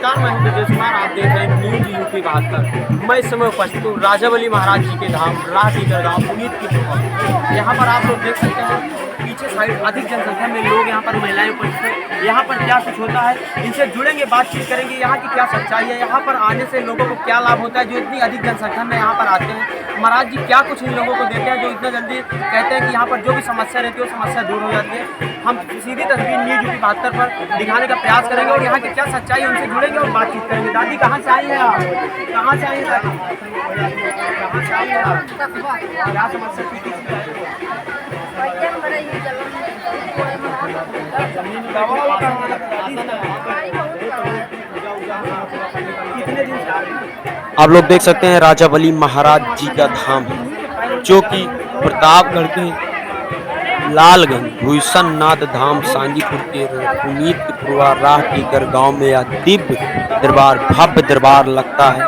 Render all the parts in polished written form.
नमस्कार, मैं हूं ब्रजेश कुमार। आप देख रहे हैं न्यूज़ यूपी 72। मैं इस समय उपस्थित हूँ राजावली महाराज जी के धाम राहटीकर गाँव पुनीत की तरफ। यहाँ पर आप लोग देख सकते हैं पीछे साइड अधिक जनसंख्या में लोग, यहाँ पर महिलाएं उपस्थित हैं। यहाँ पर क्या कुछ होता है, इनसे जुड़ेंगे, बातचीत करेंगे, यहाँ की क्या सच्चाई है, यहाँ पर आने से लोगों को क्या लाभ होता है जो इतनी अधिक जनसंख्या में यहाँ पर आते हैं। महाराज जी क्या कुछ इन लोगों को देते हैं जो इतना जल्दी कहते हैं कि यहाँ पर जो भी समस्या रहती है वो समस्या दूर हो जाती है। हम सीधी तस्वीर न्यूज़ यूपी 72 पर दिखाने का प्रयास करेंगे और यहाँ की क्या सच्चाई है उनसे जुड़ेंगे और बातचीत करेंगे। दादी कहाँ से आई हैं आप? कहाँ से आई हैं दादी? कहाँ से आई हैं आप? क्या समस्या थी? कितने दिन से आ रही हैं? आप लोग देख सकते हैं राजावली महाराज जी का धाम है, जो कि प्रतापगढ़ के लालगंज भूषणनाथ धाम सांगीपुर के पुनीतपुरा राहटीकर गांव में यह दिव्य दरबार भव्य दरबार लगता है।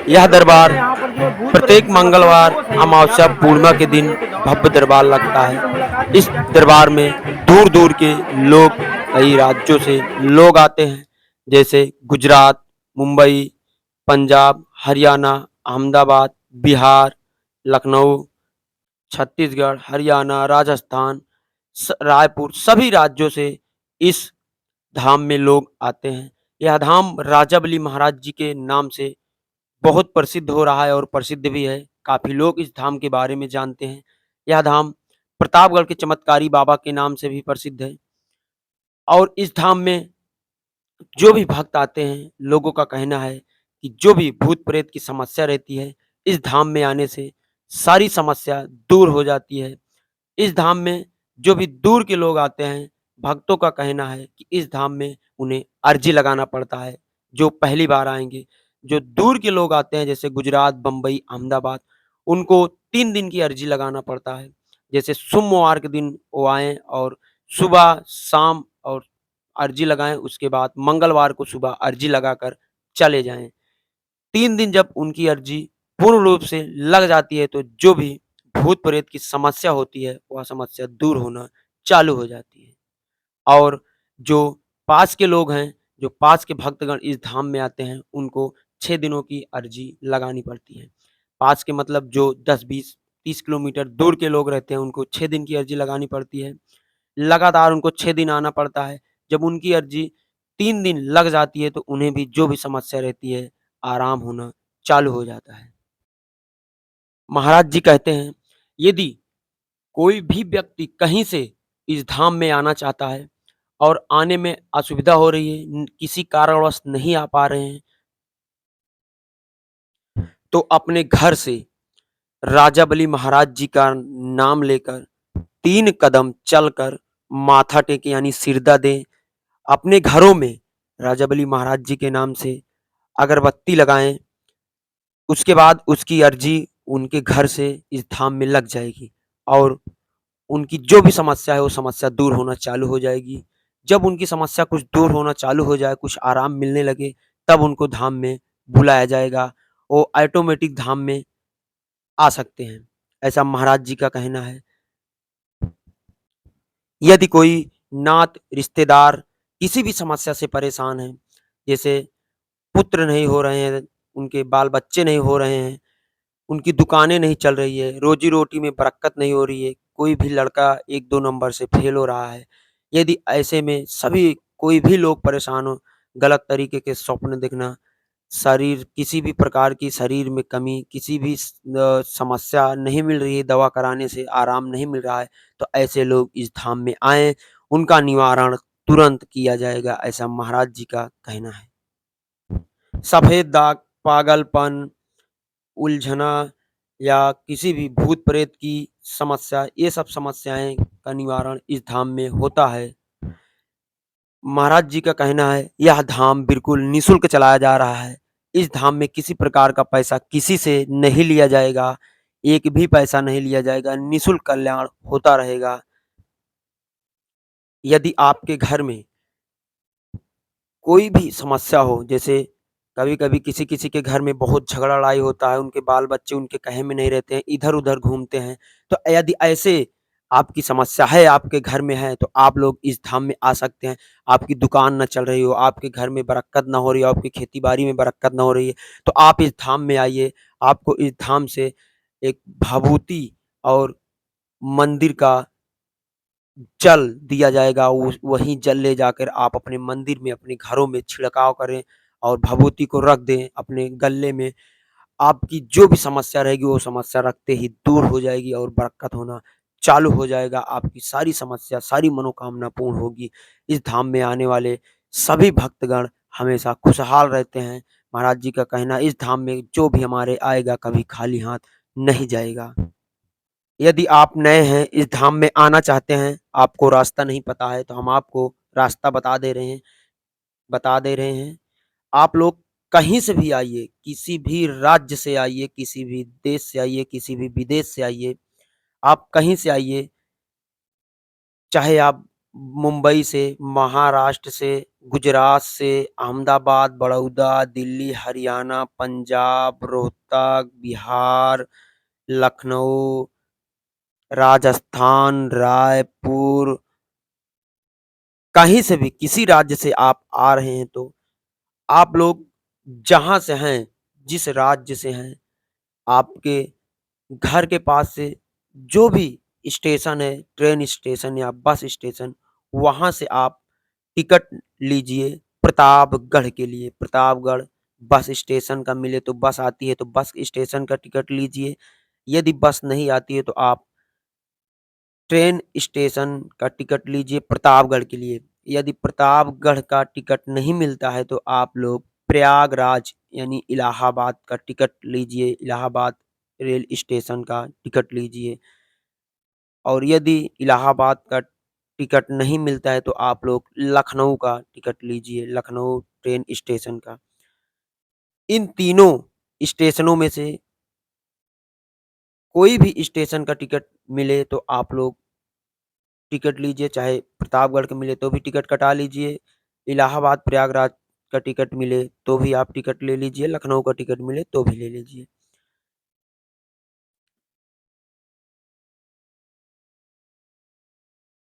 यह दरबार प्रत्येक मंगलवार अमावस्या पूर्णिमा के दिन भव्य दरबार लगता है। इस दरबार में दूर दूर के लोग, कई राज्यों से लोग आते हैं, जैसे गुजरात, मुंबई, पंजाब, हरियाणा, अहमदाबाद, बिहार, लखनऊ, छत्तीसगढ़, हरियाणा, राजस्थान, रायपुर, सभी राज्यों से इस धाम में लोग आते हैं। यह धाम राजावली महाराज जी के नाम से बहुत प्रसिद्ध हो रहा है और प्रसिद्ध भी है। काफी लोग इस धाम के बारे में जानते हैं। यह धाम प्रतापगढ़ के चमत्कारी बाबा के नाम से भी प्रसिद्ध है और इस धाम में जो भी भक्त आते हैं, लोगों का कहना है कि जो भी भूत प्रेत की समस्या रहती है, इस धाम में आने से सारी समस्या दूर हो जाती है। इस धाम में जो भी दूर के लोग आते हैं, भक्तों का कहना है कि इस धाम में उन्हें अर्जी लगाना पड़ता है। जो पहली बार आएंगे, जो दूर के लोग आते हैं जैसे गुजरात, बम्बई, अहमदाबाद, उनको 3 दिन की अर्जी लगाना पड़ता है। जैसे सोमवार के दिन वो आएँ और सुबह, शाम और अर्जी लगाएँ, उसके बाद मंगलवार को सुबह अर्जी लगाकर चले जाएँ। 3 दिन जब उनकी अर्जी पूर्ण रूप से लग जाती है, तो जो भी भूत प्रेत की समस्या होती है, वह समस्या दूर होना चालू हो जाती है। और जो पास के लोग हैं, जो पास के भक्तगण इस धाम में आते हैं, उनको 6 दिनों की अर्जी लगानी पड़ती है। पास के मतलब जो 10, 20, 30 किलोमीटर दूर के लोग रहते हैं, उनको 6 दिन की अर्जी लगानी पड़ती है। लगातार उनको 6 दिन आना पड़ता है। जब उनकी अर्जी 3 दिन लग जाती है, तो उन्हें भी जो भी समस्या रहती है, आराम होना चालू हो जाता है। महाराज जी कहते हैं, यदि कोई भी व्यक्ति कहीं से इस धाम में आना चाहता है और आने में असुविधा हो रही है, किसी कारणवश नहीं आ पा रहे हैं, तो अपने घर से राजावली महाराज जी का नाम लेकर 3 कदम चलकर माथा टेके यानी सिरदा दें। अपने घरों में राजावली महाराज जी के नाम से अगरबत्ती लगाएं। उसके बाद उसकी अर्जी उनके घर से इस धाम में लग जाएगी और उनकी जो भी समस्या है, वो समस्या दूर होना चालू हो जाएगी। जब उनकी समस्या कुछ दूर होना चालू हो जाए, कुछ आराम मिलने लगे, तब उनको धाम में बुलाया जाएगा। वो ऑटोमेटिक धाम में आ सकते हैं, ऐसा महाराज जी का कहना है। यदि कोई नात, रिश्तेदार किसी भी समस्या से परेशान है, जैसे पुत्र नहीं हो रहे हैं, उनके बाल बच्चे नहीं हो रहे हैं, उनकी दुकानें नहीं चल रही है, रोजी-रोटी में बरकत नहीं हो रही है, कोई भी लड़का 1-2 नंबर से फेल हो रहा है। यदि ऐसे में सभी कोई भी लोग परेशान हो, गलत तरीके के स्वप्न देखना, शरीर किसी भी प्रकार की शरीर में कमी, किसी भी समस्या नहीं मिल रही है, दवा कराने से आराम नहीं मिल रहा है, तो ऐसे लोग इस धाम में आएँ, उनका निवारण तुरंत किया जाएगा, ऐसा महाराज जी का कहना है। सफ़ेद दाग, पागलपन, उलझना या किसी भी भूत प्रेत की समस्या, ये सब समस्याएं का निवारण इस धाम में होता है। महाराज जी का कहना है, यह धाम बिल्कुल निःशुल्क चलाया जा रहा है। इस धाम में किसी प्रकार का पैसा किसी से नहीं लिया जाएगा, एक भी पैसा नहीं लिया जाएगा, निःशुल्क कल्याण होता रहेगा। यदि आपके घर में कोई भी समस्या हो, जैसे कभी-कभी किसी-किसी के घर में बहुत झगड़ा-लड़ाई होता है, उनके बाल-बच्चे उनके कहे में नहीं रहते हैं, इधर-उधर घूमते हैं, तो यदि ऐसे आपकी समस्या है, आपके घर में है, तो आप लोग इस धाम में आ सकते हैं। आपकी दुकान ना चल रही हो, आपके घर में बरक़्क़त ना हो रही हो, आपकी खेती-बाड़ी में बरक़्क़त ना हो रही है, तो आप इस धाम में आइए। आपको इस धाम से एक भभूति और मंदिर का जल दिया जाएगा। वही जल ले जाकर आप अपने मंदिर में, अपने घरों में छिड़काव करें और भभूति को रख दें अपने गले में। आपकी जो भी समस्या रहेगी वो समस्या रखते ही दूर हो जाएगी और बरक़्क़त होना चालू हो जाएगा। आपकी सारी समस्या, सारी मनोकामना पूर्ण होगी। इस धाम में आने वाले सभी भक्तगण हमेशा खुशहाल रहते हैं। महाराज जी का कहना है, इस धाम में जो भी हमारे आएगा कभी खाली हाथ नहीं जाएगा। यदि आप नए हैं, इस धाम में आना चाहते हैं, आपको रास्ता नहीं पता है, तो हम आपको रास्ता बता दे रहे हैं। आप लोग कहीं से भी आइए, किसी भी राज्य से आइए, किसी भी देश से आइए, किसी भी विदेश से आइए, आप कहीं से आइए, चाहे आप मुंबई से, महाराष्ट्र से, गुजरात से, अहमदाबाद, बड़ौदा, दिल्ली, हरियाणा, पंजाब, रोहतक, बिहार, लखनऊ, राजस्थान, रायपुर, कहीं से भी किसी राज्य से आप आ रहे हैं, तो आप लोग जहाँ से हैं, जिस राज्य से हैं, आपके घर के पास से जो भी स्टेशन है, ट्रेन स्टेशन या बस स्टेशन, वहाँ से आप टिकट लीजिए प्रतापगढ़ के लिए। प्रतापगढ़ बस स्टेशन का मिले तो बस आती है, तो बस स्टेशन का टिकट लीजिए। यदि बस नहीं आती है, तो आप ट्रेन स्टेशन का टिकट लीजिए प्रतापगढ़ के लिए। यदि प्रतापगढ़ का टिकट नहीं मिलता है, तो आप लोग प्रयागराज यानी इलाहाबाद का टिकट लीजिए, इलाहाबाद रेल स्टेशन का टिकट लीजिए। और यदि इलाहाबाद का टिकट नहीं मिलता है, तो आप लोग लखनऊ का टिकट लीजिए, लखनऊ ट्रेन स्टेशन का। इन तीनों स्टेशनों में से कोई भी स्टेशन का टिकट मिले तो आप लोग टिकट लीजिए, चाहे प्रतापगढ़ का मिले तो भी टिकट कटा लीजिए, इलाहाबाद प्रयागराज का टिकट मिले तो भी आप टिकट ले लीजिए, लखनऊ का टिकट मिले तो भी ले लीजिए।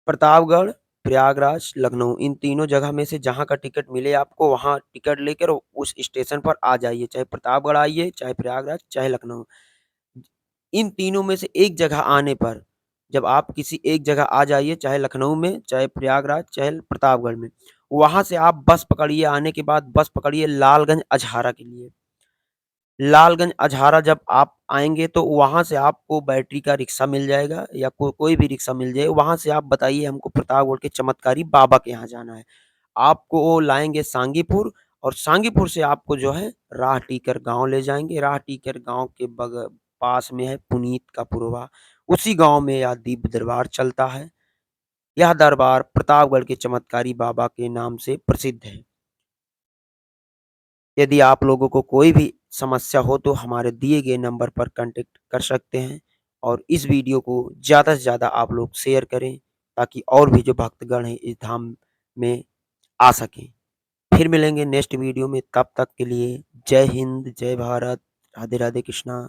प्रतापगढ़, प्रयागराज, लखनऊ इन तीनों जगह में से जहाँ का टिकट मिले आपको वहाँ टिकट लेकर उस स्टेशन पर आ जाइए, चाहे प्रतापगढ़ आइए, चाहे प्रयागराज, चाहे लखनऊ। इन तीनों में से एक जगह आने पर जब आप किसी एक जगह आ जाइए, चाहे लखनऊ में, चाहे प्रयागराज, चाहे प्रतापगढ़ में, वहाँ से आप बस पकड़िए, आने के बाद बस पकड़िए लालगंज अझारा के लिए। लालगंज अझारा जब आप आएँगे तो वहाँ से आपको बैटरी का रिक्शा मिल जाएगा या कोई भी रिक्शा मिल जाए, वहाँ से आप बताइए हमको प्रतापगढ़ के चमत्कारी बाबा के यहाँ जाना है। आपको वो लाएँगे सांगीपुर और सांगीपुर से आपको जो है राह टीकर गाँव ले जाएँगे। राह टीकर गाँव के पास में है पुनीत का पुरवा, उसी गाँव में यह दिव्य दरबार चलता है। यह दरबार प्रतापगढ़ के चमत्कारी बाबा के नाम से प्रसिद्ध है। यदि आप लोगों को कोई भी समस्या हो तो हमारे दिए गए नंबर पर कॉन्टैक्ट कर सकते हैं और इस वीडियो को ज़्यादा से ज़्यादा आप लोग शेयर करें ताकि और भी जो भक्तगण हैं इस धाम में आ सकें। फिर मिलेंगे नेक्स्ट वीडियो में, तब तक के लिए जय हिंद, जय भारत, राधे राधे कृष्णा।